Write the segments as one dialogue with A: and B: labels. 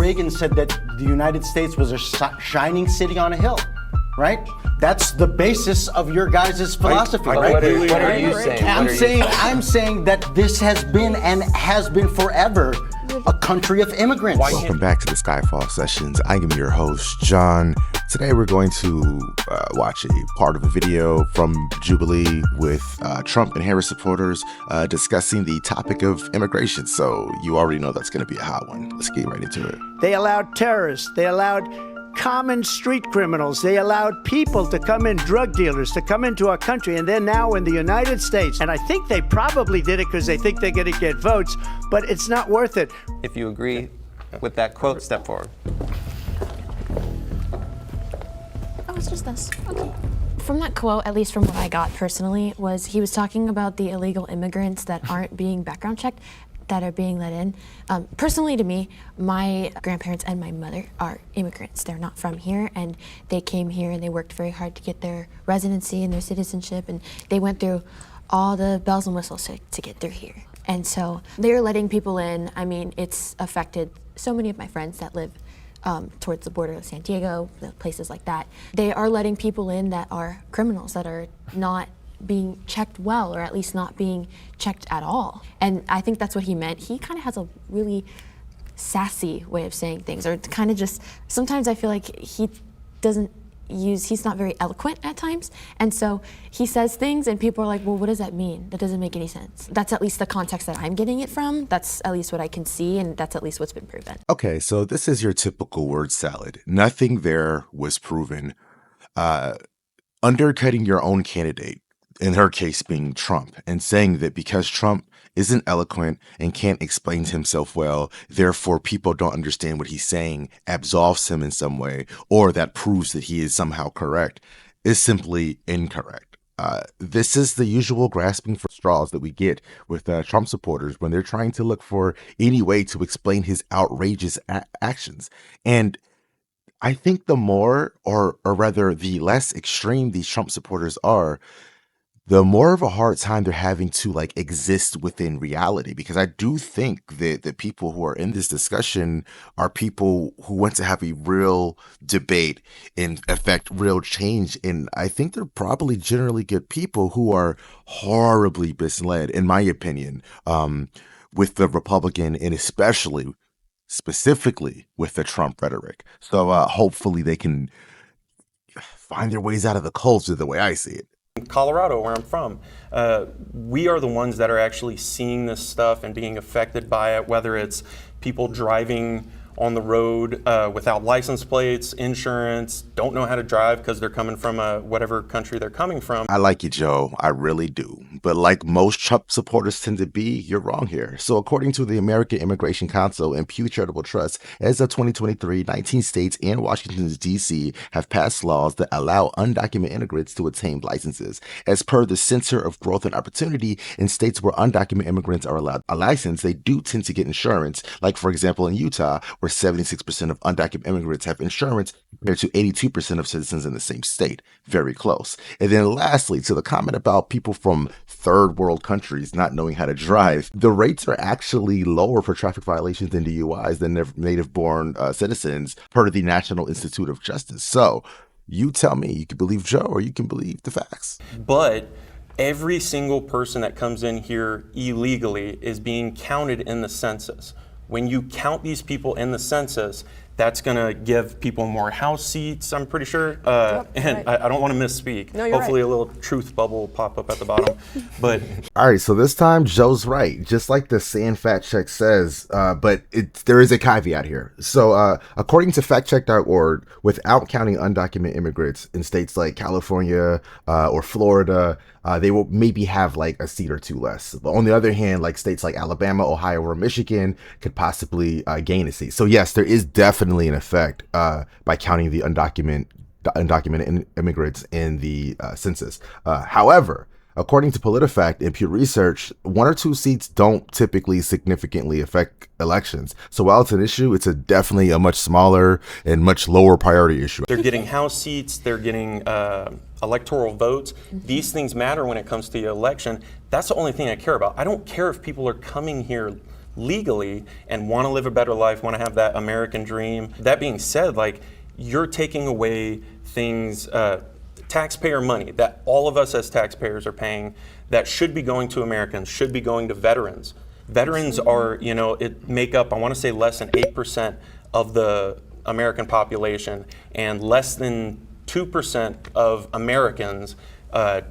A: Reagan said that the United States was a shining city on a hill, right? That's the basis of your guys' philosophy, right?
B: What are you saying?
A: I'm saying that this has been and has been forever a country of immigrants.
C: Welcome back to the Skyfall Sessions. I am your host, John. Today we're going to watch a part of a video from Jubilee with Trump and Harris supporters discussing the topic of immigration. So you already know that's going to be a hot one. Let's get right into it.
D: They allowed terrorists. They allowed common street criminals. They allowed people to come in, drug dealers, to come into our country, and they're now in the United States. And I think they probably did it because they think they're going to get votes, but it's not worth it.
B: If you agree with that quote, step forward.
E: Oh, it's just this. Okay. From that quote, at least from what I got personally, was he was talking about the illegal immigrants that aren't being background checked, that are being let in. Personally to me, my grandparents and my mother are immigrants. They're not from here, and they came here and they worked very hard to get their residency and their citizenship, and they went through all the bells and whistles to get through here. And so they're letting people in. I mean, it's affected so many of my friends that live towards the border of San Diego, places like that. They are letting people in that are criminals, that are not being checked well, or at least not being checked at all. And I think that's what he meant. He kind of has a really sassy way of saying things, or kind of just, sometimes I feel like he's not very eloquent at times. And so he says things and people are like, well, what does that mean? That doesn't make any sense. That's at least the context that I'm getting it from. That's at least what I can see, and that's at least what's been proven.
C: Okay, so this is your typical word salad. Nothing there was proven. Undercutting your own candidate, in her case being Trump, and saying that because Trump isn't eloquent and can't explain himself well, therefore people don't understand what he's saying, absolves him in some way, or that proves that he is somehow correct, is simply incorrect. This is the usual grasping for straws that we get with Trump supporters when they're trying to look for any way to explain his outrageous actions. And I think the more, or rather the less extreme these Trump supporters are, the more of a hard time they're having to exist within reality. Because I do think that the people who are in this discussion are people who want to have a real debate and affect real change. And I think they're probably generally good people who are horribly misled, in my opinion, with the Republican and specifically with the Trump rhetoric. So hopefully they can find their ways out of the culture the way I see it.
F: Colorado, where I'm from, we are the ones that are actually seeing this stuff and being affected by it, whether it's people driving on the road without license plates, insurance, don't know how to drive because they're coming from whatever country they're coming from.
C: I like you, Joe. I really do. But like most Trump supporters tend to be, you're wrong here. So according to the American Immigration Council and Pew Charitable Trust, as of 2023, 19 states and Washington, D.C. have passed laws that allow undocumented immigrants to obtain licenses. As per the Center of Growth and Opportunity, in states where undocumented immigrants are allowed a license, they do tend to get insurance. Like, for example, in Utah, where 76% of undocumented immigrants have insurance compared to 82% of citizens in the same state. Very close. And then lastly, to the comment about people from third world countries not knowing how to drive, the rates are actually lower for traffic violations and DUIs than native-born citizens per the National Institute of Justice. So you tell me, you can believe Joe or you can believe the facts.
F: But every single person that comes in here illegally is being counted in the census. When you count these people in the census, that's going to give people more house seats, I'm pretty sure. And right. I don't want to misspeak.
G: No,
F: hopefully
G: right.
F: A little truth bubble will pop up at the bottom. But
C: all right, so this time Joe's right, just like the SAN fact check says, but there is a caveat here. So according to factcheck.org, without counting undocumented immigrants in states like California or Florida, they will maybe have a seat or two less. But on the other hand, states like Alabama, Ohio, or Michigan could possibly gain a seat. So yes, there is definitely an effect by counting the undocumented immigrants in the census. However, according to PolitiFact and Pew Research, 1 or 2 seats don't typically significantly affect elections. So while it's an issue, it's definitely a much smaller and much lower priority issue.
F: They're getting house seats, they're getting electoral votes. These things matter when it comes to the election. That's the only thing I care about. I don't care if people are coming here legally and want to live a better life, want to have that American dream. That being said, like, you're taking away things, taxpayer money that all of us as taxpayers are paying that should be going to Americans, should be going to veterans. Veterans are, make up, I want to say, less than 8% of the American population, and less than 2% of Americans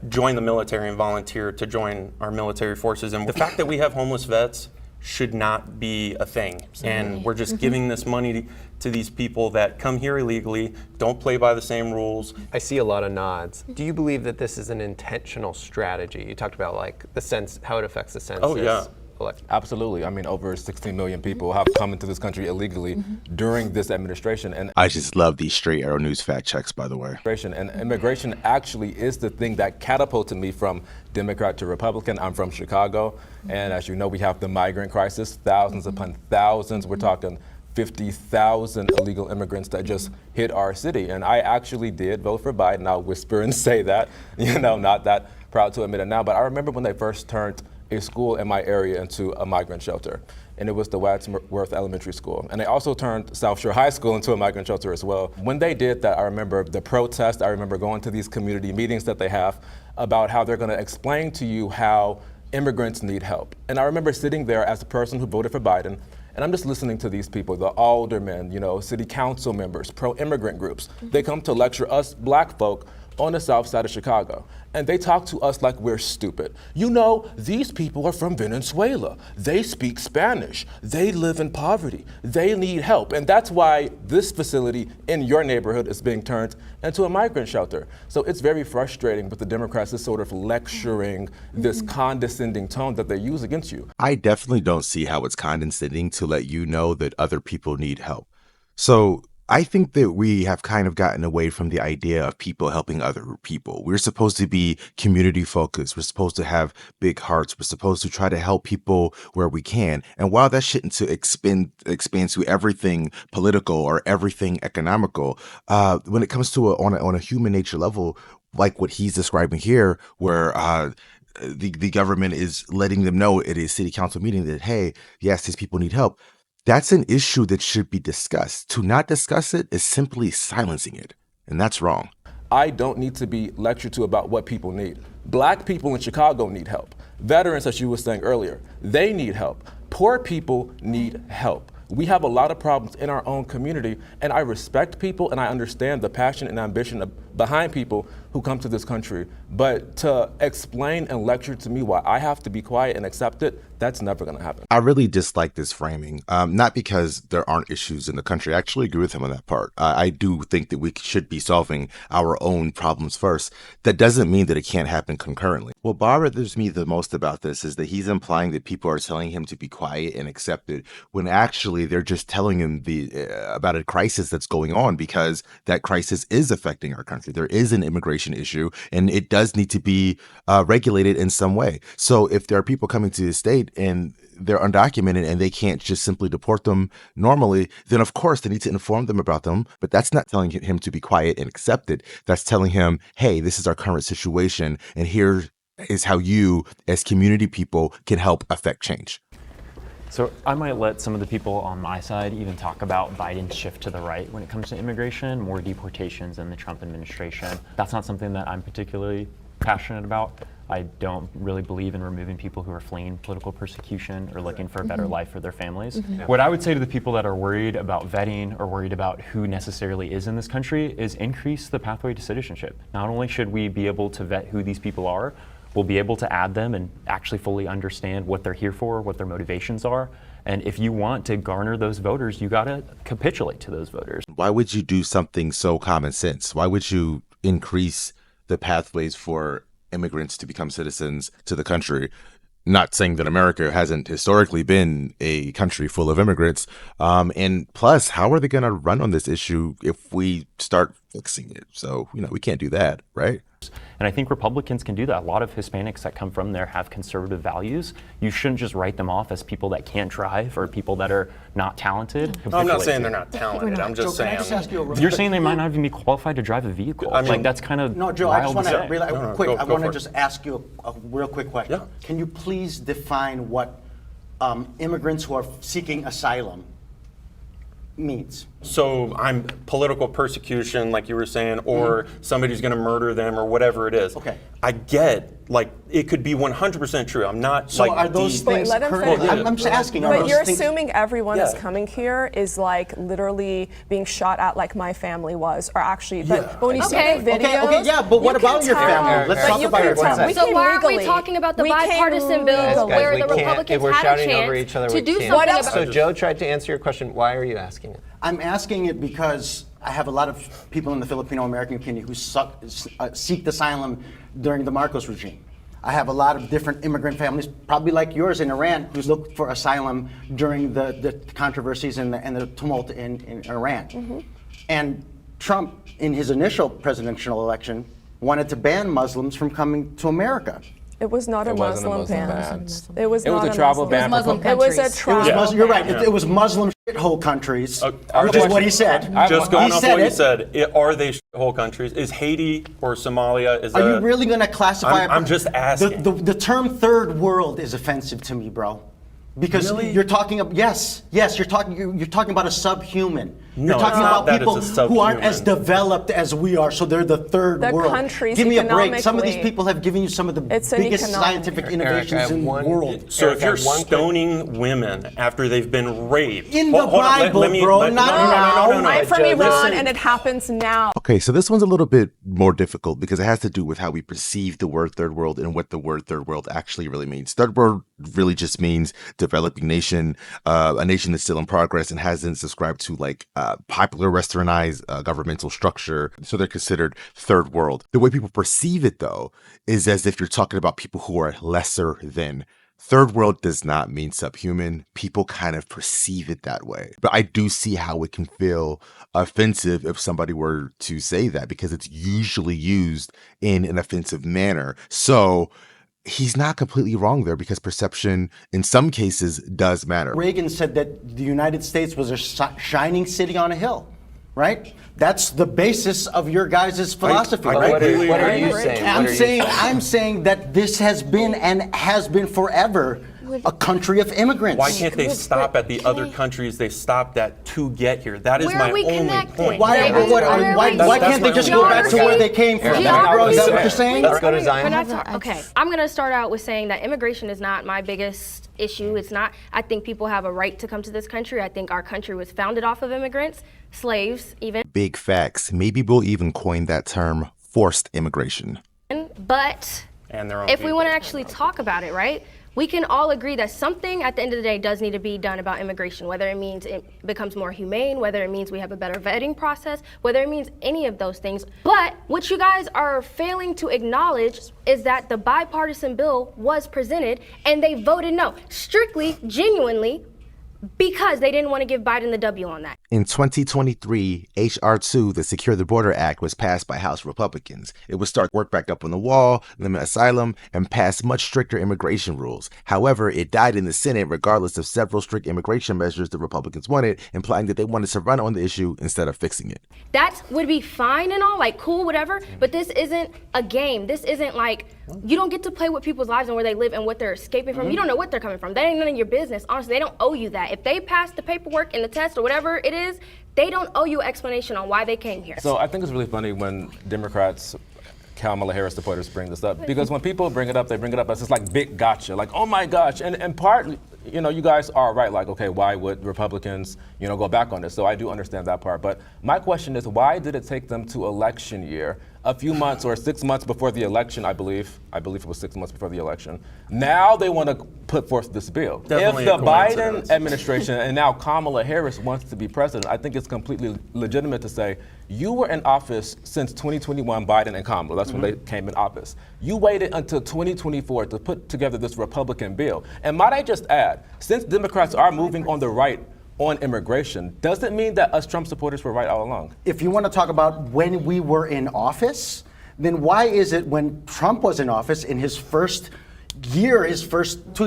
F: join the military and volunteer to join our military forces. And the fact that we have homeless vets should not be a thing. And we're just giving this money to these people that come here illegally, don't play by the same rules.
B: I see a lot of nods. Do you believe that this is an intentional strategy? You talked about like the sense, how it affects the census.
F: Oh, yeah.
G: Absolutely. I mean, over 16 million people have come into this country illegally during this administration. And
C: I just love these straight arrow news fact checks, by the way.
G: immigration actually is the thing that catapulted me from Democrat to Republican. I'm from Chicago. And as you know, we have the migrant crisis, thousands upon thousands. We're talking 50,000 illegal immigrants that just hit our city. And I actually did vote for Biden. I'll whisper and say that, not that proud to admit it now. But I remember when they first turned a school in my area into a migrant shelter, and it was the Wadsworth Elementary School. And they also turned South Shore High School into a migrant shelter as well. When they did that, I remember the protest. I remember going to these community meetings that they have about how they're going to explain to you how immigrants need help. And I remember sitting there as a person who voted for Biden, and I'm just listening to these people, the aldermen, city council members, pro-immigrant groups. They come to lecture us black folk on the south side of Chicago. And they talk to us like we're stupid. These people are from Venezuela. They speak Spanish. They live in poverty. They need help. And that's why this facility in your neighborhood is being turned into a migrant shelter. So it's very frustrating with the Democrats is sort of lecturing this condescending tone that they use against you.
C: I definitely don't see how it's condescending to let you know that other people need help. So I think that we have kind of gotten away from the idea of people helping other people. We're supposed to be community focused. We're supposed to have big hearts. We're supposed to try to help people where we can. And while that shouldn't to expand to everything political or everything economical, when it comes to on a human nature level, like what he's describing here, where the government is letting them know at a city council meeting that, hey, yes, these people need help. That's an issue that should be discussed. To not discuss it is simply silencing it, and that's wrong.
G: I don't need to be lectured to about what people need. Black people in Chicago need help. Veterans, as you were saying earlier, they need help. Poor people need help. We have a lot of problems in our own community, and I respect people and I understand the passion and ambition behind people who come to this country. But to explain and lecture to me why I have to be quiet and accept it, that's never going to happen.
C: I really dislike this framing, not because there aren't issues in the country. I actually agree with him on that part. I do think that we should be solving our own problems first. That doesn't mean that it can't happen concurrently. What bothers me the most about this is that he's implying that people are telling him to be quiet and accept it, when actually they're just telling him about a crisis that's going on, because that crisis is affecting our country. There is an immigration issue, and it does need to be regulated in some way. So if there are people coming to the state and they're undocumented and they can't just simply deport them normally, then of course they need to inform them about them. But that's not telling him to be quiet and accept it. That's telling him, hey, this is our current situation, and here is how you, as community people, can help affect change.
H: So I might let some of the people on my side even talk about Biden's shift to the right when it comes to immigration, more deportations in the Trump administration. That's not something that I'm particularly passionate about. I don't really believe in removing people who are fleeing political persecution or looking for a better life for their families. What I would say to the people that are worried about vetting or worried about who necessarily is in this country is increase the pathway to citizenship. Not only should we be able to vet who these people are, we'll be able to add them and actually fully understand what they're here for, what their motivations are. And if you want to garner those voters, you gotta capitulate to those voters.
C: Why would you do something so common sense? Why would you increase the pathways for immigrants to become citizens to the country? Not saying that America hasn't historically been a country full of immigrants. And plus, how are they going to run on this issue if we start fixing it? So, we can't do that, right?
H: And I think Republicans can do that. A lot of Hispanics that come from there have conservative values. You shouldn't just write them off as people that can't drive or people that are not talented.
F: No, I'm not saying they're not talented. I'm just saying.
H: You're saying they might not even be qualified to drive a vehicle.
F: I mean,
H: that's kind of
A: No, Joe, I just
H: wild
A: want
H: to say.
A: to really quick.
F: go
A: I want to
F: for it.
A: just ask you a real quick question.
F: Yeah.
A: Can you please define what immigrants who are seeking asylum means.
F: So I'm political persecution, like you were saying, or somebody's going to murder them, or whatever it is.
A: Okay.
F: I get, like, it could be 100% true. I'm not.
A: So
F: like,
A: are those things
I: let him
A: current?
I: finish.
A: I'm just asking. Are
I: But
A: those
I: you're
A: things,
I: assuming everyone who's
F: Yeah.
I: coming here is like literally being shot at like my family was, or actually. But when you see
E: Okay.
I: the videos,
A: Okay, yeah, but what
I: you can
A: about your
I: tell-
A: family? Let's
I: but
A: talk
I: you
A: about
I: can
A: your
I: tell.
A: family.
I: We
E: So
I: came
E: why are we
I: legally.
E: talking about the
I: We came
E: bipartisan bill
I: legally.
B: Guys,
E: where
B: we
E: the
B: can't-
E: Republicans
B: if we're
E: had a
B: shouting
E: chance
B: over each other,
E: to
B: we
E: do
B: can't.
E: something
I: else?
E: about
B: So
E: it?
B: Joe tried to answer your question. Why are you asking it?
A: I'm asking it because I have a lot of people in the Filipino-American community who seeked asylum during the Marcos regime. I have a lot of different immigrant families, probably like yours in Iran, who's looked for asylum during the controversies and the tumult in Iran. And Trump, in his initial presidential election, wanted to ban Muslims from coming to America.
I: It was not a
G: It wasn't a
I: Muslim
G: Muslim
I: ban.
G: ban.
I: It was
G: It was
I: not
G: a travel
I: Muslim
G: ban.
E: Muslim
I: It was a
E: countries.
I: travel.
A: It was Muslim, you're right.
I: ban.
A: It was Muslim shithole countries,
F: our
A: which is what
F: question-
A: he said.
F: Just
A: He
F: going off
A: said
F: what you
A: it.
F: said, are they whole countries? Is Haiti or Somalia? Is
A: Are
F: that,
A: you really going to classify?
F: I'm just asking.
A: The term third world is offensive to me, bro. Because
F: Really?
A: you're talking about yes, you're talking about a subhuman.
F: No,
A: you're talking
F: it's not
A: about
F: that
A: people
F: it's a
A: who aren't as
F: subhuman.
A: developed as we are, so they're the third
I: The
A: world.
I: countries
A: Give me a break. Some of these
I: economically-
A: people have given you some of the
I: It's an
A: biggest
I: economic-
A: scientific
B: Eric,
A: innovations
B: I have
A: in the
B: one-
A: world.
F: So
B: Eric,
F: if you're
B: I have one quick-
F: stoning women after they've been raped
A: In the
F: hold on,
A: Bible,
F: let me-
A: bro,
F: let-
A: not
F: no, no, no,
A: now.
F: no, no, no,
I: I'm from
F: Joe,
I: Iran,
F: listen.
I: and it happens now.
C: Okay, so this one's a little bit more difficult because it has to do with how we perceive the word third world and what the word third world actually really means. Third world really just means developing nation, a nation that's still in progress and hasn't subscribed to like popular westernized governmental structure. So they're considered third world. The way people perceive it, though, is as if you're talking about people who are lesser than. Third world does not mean subhuman. People kind of perceive it that way. But I do see how it can feel offensive if somebody were to say that because it's usually used in an offensive manner. So he's not completely wrong there because perception in some cases does matter.
A: Reagan said that the United States was a shining city on a hill, right? That's the basis of your guys' philosophy,
F: I
A: right?
F: completely
B: What are
F: agree.
B: you saying?
A: I'm saying that this has been and has been forever a country of immigrants.
F: Why can't they stop at the other countries they stopped at to get here? That is
E: Where
F: my
E: are we
F: only
E: connected?
F: point.
A: Why
F: That's
A: can't they
F: my
A: just
F: only
A: go back to where they came from?
E: Geography.
A: Bro, is that what you're saying?
B: Let's go to
J: We're
B: Zion.
J: not okay, I'm going to start out with saying that immigration is not my biggest issue. It's not. I think people have a right to come to this country. I think our country was founded off of immigrants, slaves even.
C: Big facts. Maybe we'll even coin that term forced immigration.
J: But
F: And their own
J: if we
F: people.
J: want to actually talk about it, right? We can all agree that something at the end of the day does need to be done about immigration, whether it means it becomes more humane, whether it means we have a better vetting process, whether it means any of those things. But what you guys are failing to acknowledge is that the bipartisan bill was presented and they voted no, strictly, genuinely, because they didn't want to give Biden the W on that.
C: In 2023, H.R. 2, the Secure the Border Act, was passed by House Republicans. It would start work back up on the wall, limit asylum, and pass much stricter immigration rules. However, it died in the Senate regardless of several strict immigration measures the Republicans wanted, implying that they wanted to run on the issue instead of fixing it.
J: That would be fine and all, like cool, whatever, but this isn't a game. This isn't like, you don't get to play with people's lives and where they live and what they're escaping from. You don't know what they're coming from. That ain't none of your business. Honestly, they don't owe you that. If they pass the paperwork and the test or whatever it is, they don't owe you an explanation on why they came here.
G: So I think it's really funny when Democrats, Kamala Harris supporters bring this up because when people bring it up, they bring it up as this like big gotcha, like oh my gosh, and partly, you know, you guys are right, like okay, why would Republicans, you know, go back on this? So I do understand that part, but my question is, why did it take them to election year, a few months or 6 months before the election, I believe it was 6 months before the election. Now they want to put forth this bill.
F: Definitely
G: If
F: a
G: the Biden
F: coincidence.
G: administration and now Kamala Harris wants to be president, I think it's completely legitimate to say, you were in office since 2021, Biden and Kamala, that's when they came in office. You waited until 2024 to put together this Republican bill. And might I just add, since Democrats are moving on the right on immigration, does it mean that us Trump supporters were right all along?
A: If you want to talk about when we were in office, then why is it when Trump was in office in his first 2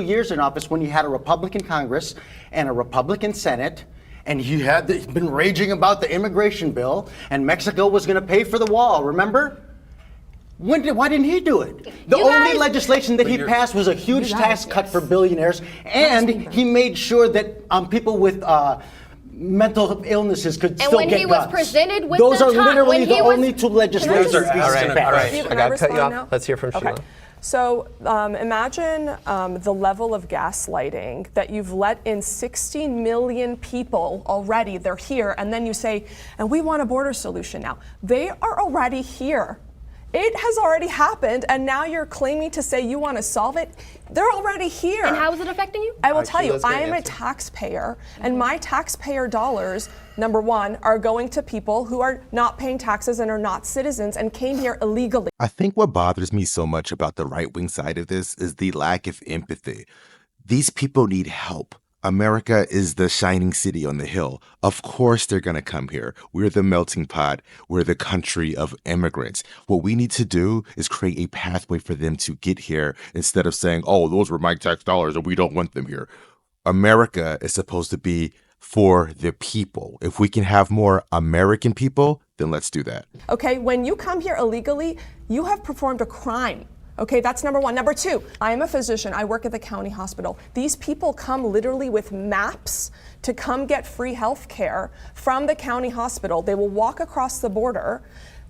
A: years in office, when he had a Republican Congress and a Republican Senate, and he had been raging about the immigration bill, and Mexico was going to pay for the wall, remember? Why didn't he do it? The
J: You
A: only
J: guys-
A: legislation that he passed was a huge tax cut for billionaires, and he made sure that people with mental illnesses could
J: And
A: still
J: when
A: get
J: he was
A: guns.
J: presented with
A: Those
J: the
A: are
J: time-
A: literally
J: when
A: the
J: he was-
A: only two
J: Can I
A: legislations
J: just-
A: he's
B: All right,
A: passed.
B: all right.
I: Can
B: I
I: I
B: got to cut you
I: respond
B: off.
I: now?
B: Let's hear from
I: Okay.
B: Sheila.
I: So imagine the level of gaslighting that you've let in 16 million people already. They're here, and then you say, and we want a border solution now. They are already here. It has already happened, and now you're claiming to say you want to solve it. They're already here.
J: And how is it affecting you?
I: I will tell you,
B: Sheila's gonna
I: I am a
B: answer.
I: taxpayer, and my taxpayer dollars, number one, are going to people who are not paying taxes and are not citizens and came here illegally.
C: I think what bothers me so much about the right wing side of this is the lack of empathy. These people need help. America is the shining city on the hill. Of course they're going to come here. We're the melting pot. We're the country of immigrants. What we need to do is create a pathway for them to get here instead of saying, oh, those were my tax dollars and we don't want them here. America is supposed to be for the people. If we can have more American people, then let's do that.
I: Okay, when you come here illegally, you have performed a crime. Okay, that's number one. Number two, I am a physician. I work at the county hospital. These people come literally with maps to come get free health care from the county hospital. They will walk across the border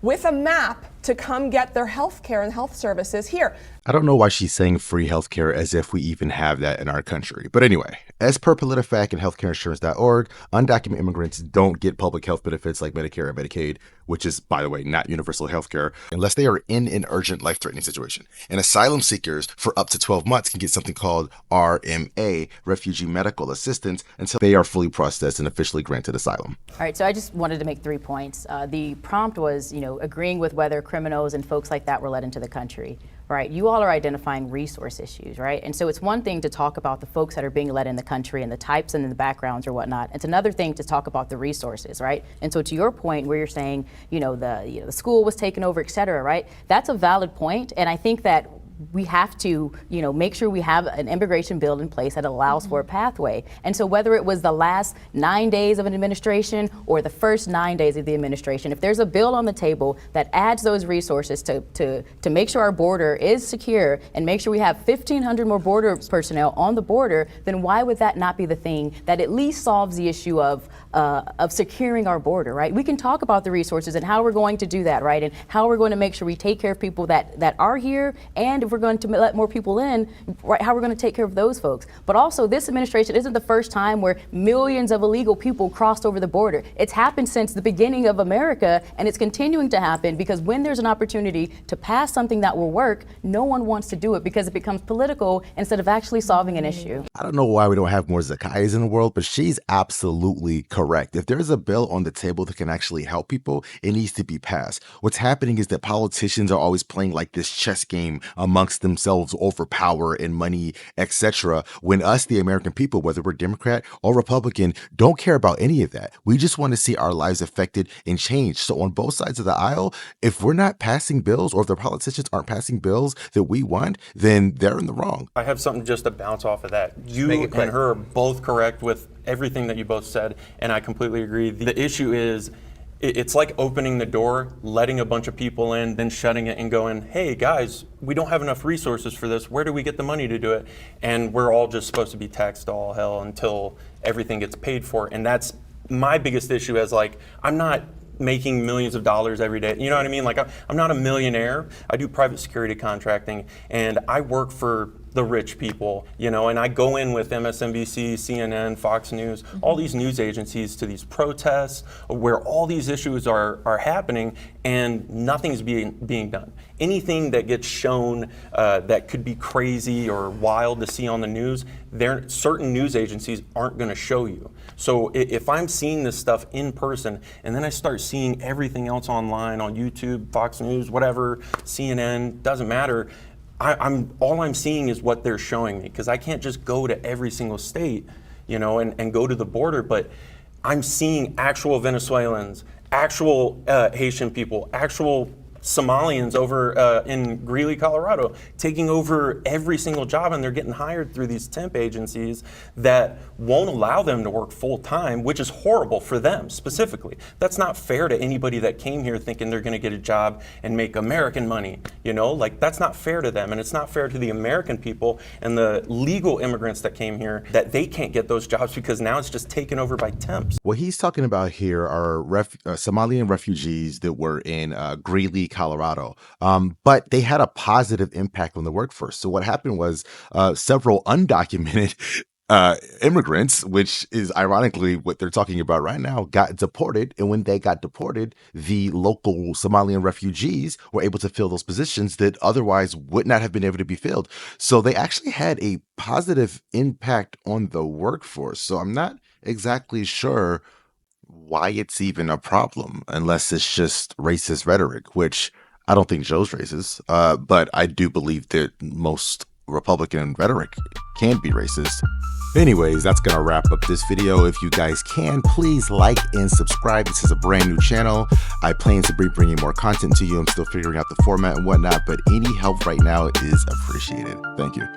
I: with a map to come get their health care and health services here.
C: I don't know why she's saying free healthcare as if we even have that in our country. But anyway, as per PolitiFact and healthcareinsurance.org, undocumented immigrants don't get public health benefits like Medicare and Medicaid, which is, by the way, not universal healthcare, unless they are in an urgent life-threatening situation. And asylum seekers for up to 12 months can get something called RMA, Refugee Medical Assistance, until they are fully processed and officially granted asylum.
K: All right, so I just wanted to make 3 points. The prompt was, agreeing with whether criminals and folks like that were let into the country, right? You all are identifying resource issues, right? And so it's one thing to talk about the folks that are being let in the country and the types and the backgrounds or whatnot. It's another thing to talk about the resources, right? And so to your point where you're saying, the school was taken over, et cetera, right? That's a valid point, and I think that we have to, make sure we have an immigration bill in place that allows for a pathway. And so whether it was the last 9 days of an administration or the first 9 days of the administration, if there's a bill on the table that adds those resources to make sure our border is secure and make sure we have 1,500 more border personnel on the border, then why would that not be the thing that at least solves the issue of securing our border, right? We can talk about the resources and how we're going to do that, right? And how we're going to make sure we take care of people that are here, and if we're going to let more people in, right, how we're going to take care of those folks. But also, this administration isn't the first time where millions of illegal people crossed over the border. It's happened since the beginning of America, and it's continuing to happen because when there's an opportunity to pass something that will work, no one wants to do it because it becomes political instead of actually solving an issue.
C: I don't know why we don't have more Zacchaeus in the world, but she's absolutely correct. If there's a bill on the table that can actually help people, it needs to be passed. What's happening is that politicians are always playing like this chess game amongst themselves over power and money, etc. When us, the American people, whether we're Democrat or Republican, don't care about any of that. We just want to see our lives affected and changed. So on both sides of the aisle, if we're not passing bills or if the politicians aren't passing bills that we want, then they're in the wrong.
F: I have something just to bounce off of that.
B: Make
F: You
B: it quick.
F: and her are both correct with everything that you both said, and I completely agree. The issue is, it's like opening the door, letting a bunch of people in, then shutting it and going, hey guys, we don't have enough resources for this. Where do we get the money to do it? And we're all just supposed to be taxed to all hell until everything gets paid for. And that's my biggest issue, as I'm not making millions of dollars every day. You know what I mean? I'm not a millionaire. I do private security contracting, and I work for the rich people, and I go in with MSNBC, CNN, Fox News, all these news agencies to these protests where all these issues are happening and nothing's being done. Anything that gets shown that could be crazy or wild to see on the news, certain news agencies aren't going to show you. So if I'm seeing this stuff in person and then I start seeing everything else online on YouTube, Fox News, whatever, CNN, doesn't matter, all I'm seeing is what they're showing me, because I can't just go to every single state, and go to the border, but I'm seeing actual Venezuelans, actual Haitian people, actual Somalians over in Greeley, Colorado, taking over every single job, and they're getting hired through these temp agencies that won't allow them to work full time, which is horrible for them specifically. That's not fair to anybody that came here thinking they're going to get a job and make American money. You know, like that's not fair to them, and it's not fair to the American people and the legal immigrants that came here that they can't get those jobs because now it's just taken over by temps.
C: What he's talking about here are Somalian refugees that were in Greeley, Colorado, but they had a positive impact on the workforce. So what happened was several undocumented immigrants, which is ironically what they're talking about right now, got deported. And when they got deported, the local Somalian refugees were able to fill those positions that otherwise would not have been able to be filled. So they actually had a positive impact on the workforce. So I'm not exactly sure why it's even a problem, unless it's just racist rhetoric, which I don't think Joe's racist, but I do believe that most Republican rhetoric can be racist. Anyways, that's gonna wrap up this video. If you guys can, please like and subscribe. This is a brand new channel. I plan to be bringing more content to you. I'm still figuring out the format and whatnot, but any help right now is appreciated. Thank you.